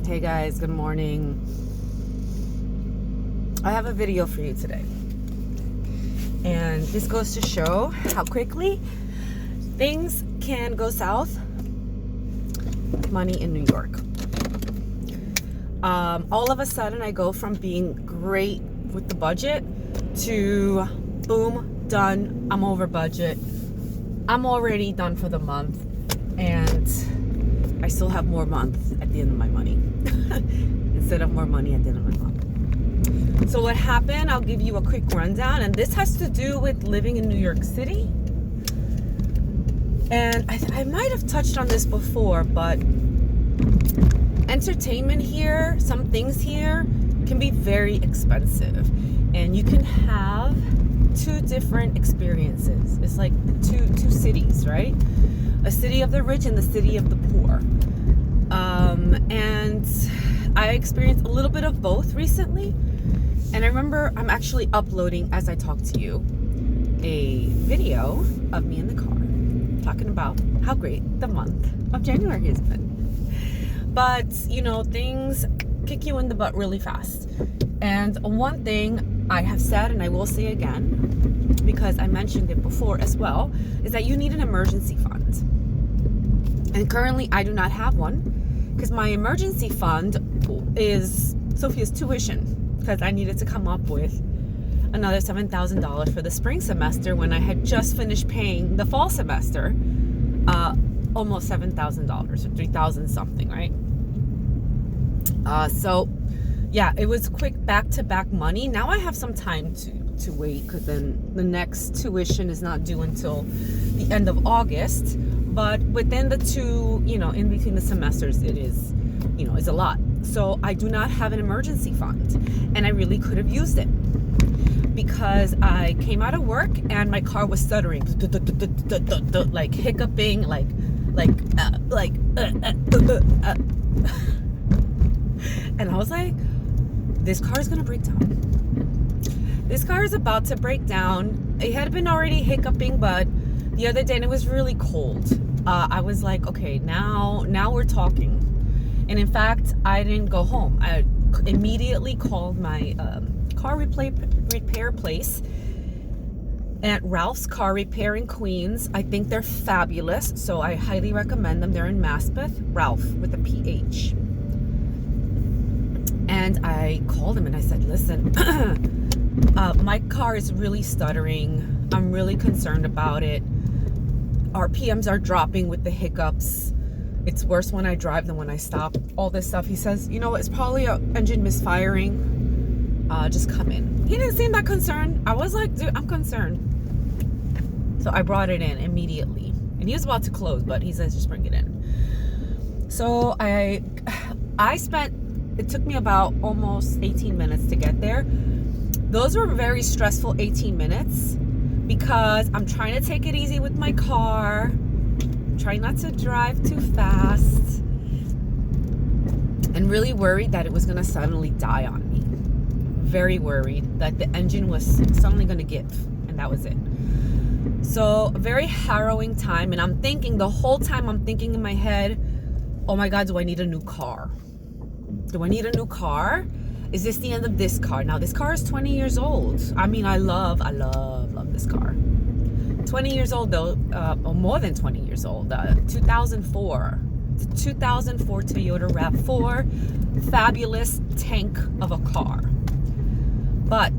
Hey guys, good morning. I have a video for you today. And this goes to show how quickly things can go south with money in New York. All of a sudden I go from being great with the budget to boom, done, I'm over budget. I'm already done for the month and I still have more month at the end of my money instead of more money at the end of my month. So what happened, I'll give you a quick rundown, and this has to do with living in New York City. And I might have touched on this before, but entertainment here, some things here can be very expensive, and you can have two different experiences. It's like two cities, right? A city of the rich and the city of the poor. And I experienced a little bit of both recently. And I remember I'm actually uploading, as I talk to you, a video of me in the car talking about how great the month of January has been. But, you know, things kick you in the butt really fast. And one thing I have said, and I will say again, because I mentioned it before as well, is that you need an emergency fund. And currently I do not have one, because my emergency fund is Sophia's tuition, because I needed to come up with another $7,000 for the spring semester when I had just finished paying the fall semester almost $7,000 or $3,000 something, right? So yeah, it was quick back-to-back money. Now I have some time to wait, because then the next tuition is not due until the end of August. But within the two, you know, in between the semesters, it is, you know, it's a lot. So I do not have an emergency fund, and I really could have used it, because I came out of work and my car was stuttering, like hiccuping, and I was like, this car is gonna break down. This car is about to break down. It had been already hiccuping, but the other day, and it was really cold, I was like, okay, now we're talking. And in fact, I didn't go home. I immediately called my car repair place at Ralph's Car Repair in Queens. I think they're fabulous, so I highly recommend them. They're in Maspeth, Ralph with a PH. And I called him and I said, listen, my car is really stuttering. I'm really concerned about it. RPMs are dropping with the hiccups. It's worse when I drive than when I stop. All this stuff. He says, you know, it's probably an engine misfiring. Just come in. He didn't seem that concerned. I was like, dude, I'm concerned. So I brought it in immediately. And he was about to close, but he says, just bring it in. So I spent, it took me about almost 18 minutes to get there. Those were very stressful 18 minutes because I'm trying to take it easy with my car. Trying not to drive too fast, and really worried that it was going to suddenly die on me. Very worried that the engine was suddenly going to give, and that was it. So a very harrowing time, and I'm thinking the whole time, I'm thinking in my head, oh my God, do I need a new car? Do I need a new car? Is this the end of this car? Now this car is 20 years old. I mean, I love this car. 20 years old though, or more than 20 years old, 2004. It's a 2004 Toyota RAV4, fabulous tank of a car. But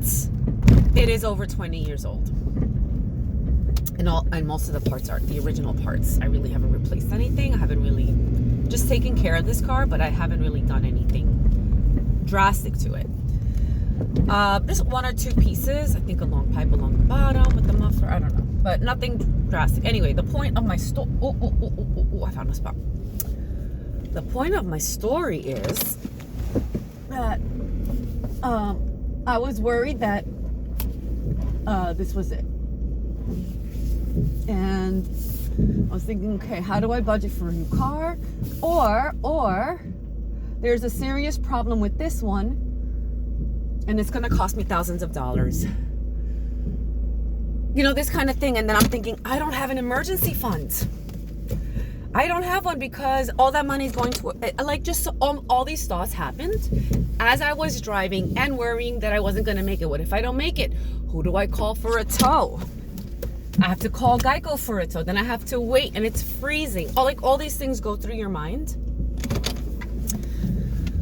it is over 20 years old. And most of the parts are the original parts. I really haven't replaced anything. I haven't really just taken care of this car, but I haven't really done anything drastic to it. Just one or two pieces. I think a long pipe along the bottom with the muffler. I don't know, but nothing drastic. Anyway, the point of my story. I found a spot. The point of my story is that I was worried that this was it, and I was thinking, okay, how do I budget for a new car? Or there's a serious problem with this one, and it's gonna cost me thousands of dollars. You know, this kind of thing. And then I'm thinking, I don't have an emergency fund. I don't have one because all that money is going to, like, just all these thoughts happened as I was driving and worrying that I wasn't going to make it. What if I don't make it? Who do I call for a tow? I have to call Geico for a tow. Then I have to wait and it's freezing. All these things go through your mind.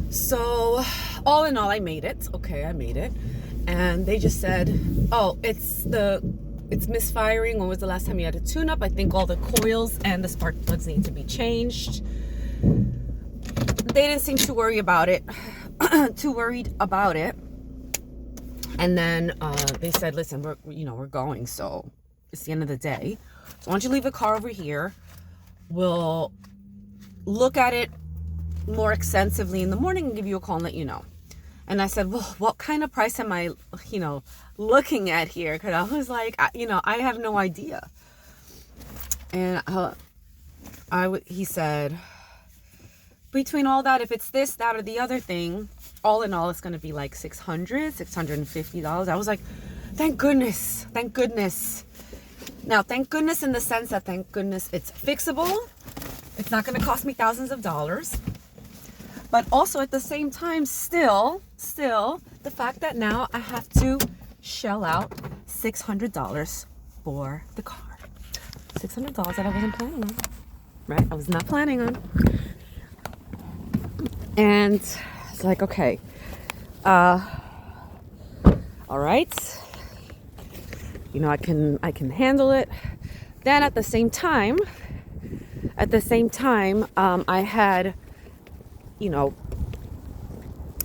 So all in all, I made it. Okay, I made it. And they just said, oh, it's misfiring. When was the last time you had a tune-up? I think all the coils and the spark plugs need to be changed. They didn't seem too worried about it. And then they said, listen, we're going, so it's the end of the day. So why don't you leave the car over here? We'll look at it more extensively in the morning and give you a call and let you know. And I said, well, what kind of price am I, looking at here? Because I was like, I have no idea. And he said, between all that, if it's this, that, or the other thing, all in all, it's going to be like $650. I was like, thank goodness. Now, thank goodness in the sense that, thank goodness, it's fixable. It's not going to cost me thousands of dollars. But also at the same time, still, the fact that now I have to shell out $600 for the car. $600 that I wasn't planning on, right? I was not planning on. And it's like, okay, all right. I can handle it. Then at the same time, I had,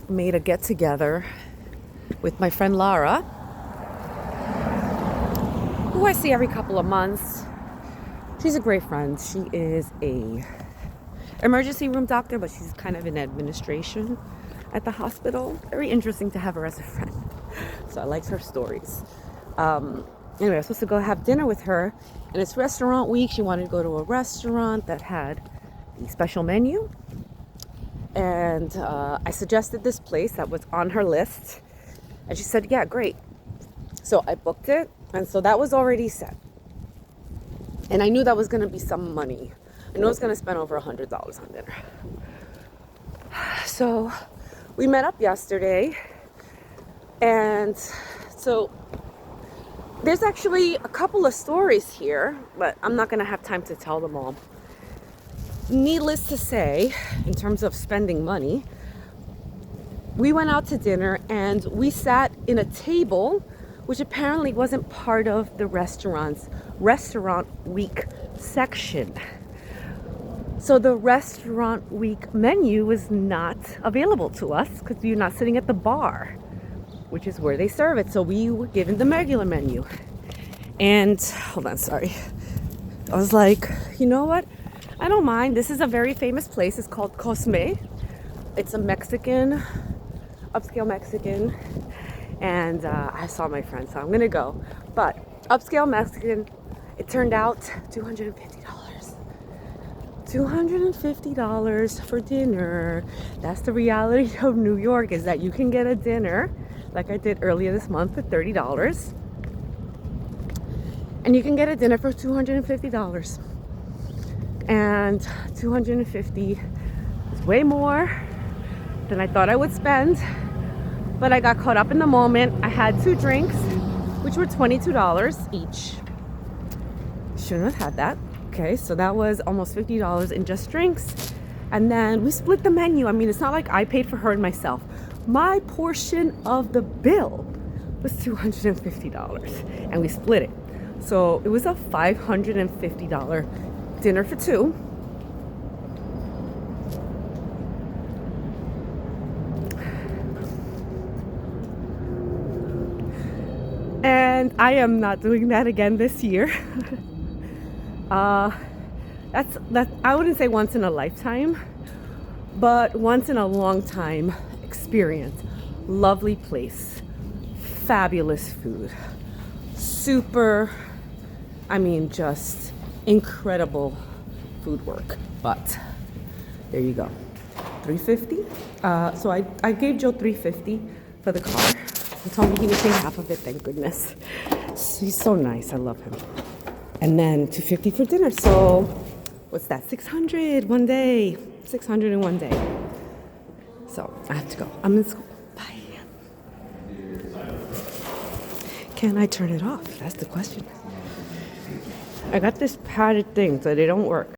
made a get together with my friend Lara, who I see every couple of months. She's a great friend. She is a emergency room doctor, but she's kind of in administration at the hospital. Very interesting to have her as a friend. So I liked her stories. Anyway, I was supposed to go have dinner with her, and it's restaurant week. She wanted to go to a restaurant that had a special menu. And I suggested this place that was on her list. And she said, yeah, great. So I booked it. And so that was already set. And I knew that was going to be some money. I knew I was going to spend over $100 on dinner. So we met up yesterday. And so there's actually a couple of stories here, but I'm not going to have time to tell them all. Needless to say, in terms of spending money, we went out to dinner and we sat in a table which apparently wasn't part of the restaurant's restaurant week section. So the restaurant week menu was not available to us because you're not sitting at the bar, which is where they serve it. So we were given the regular menu. And hold on, sorry. I was like, you know what? I don't mind. This is a very famous place. It's called Cosme. It's a Mexican, upscale Mexican. And I saw my friend, so I'm going to go. But upscale Mexican, it turned out $250. $250 for dinner. That's the reality of New York, is that you can get a dinner, like I did earlier this month, for $30. And you can get a dinner for $250. And $250 is way more than I thought I would spend. But I got caught up in the moment. I had 2 drinks, which were $22 each. Shouldn't have had that. Okay, so that was almost $50 in just drinks. And then we split the menu. I mean, it's not like I paid for her and myself. My portion of the bill was $250, and we split it. So it was a $550 dinner for 2. And I am not doing that again this year. That's I wouldn't say once in a lifetime, but once in a long time experience. Lovely place, fabulous food, super, just incredible food work. But there you go, $350. So I gave Joe $350 for the car. He told me he would pay half of it, thank goodness. He's so nice, I love him. And then $250 for dinner. So what's that? 600 one day. 600 in one day. So I have to go. I'm in school. Bye. Can I turn it off? That's the question. I got this padded thing, so they don't work.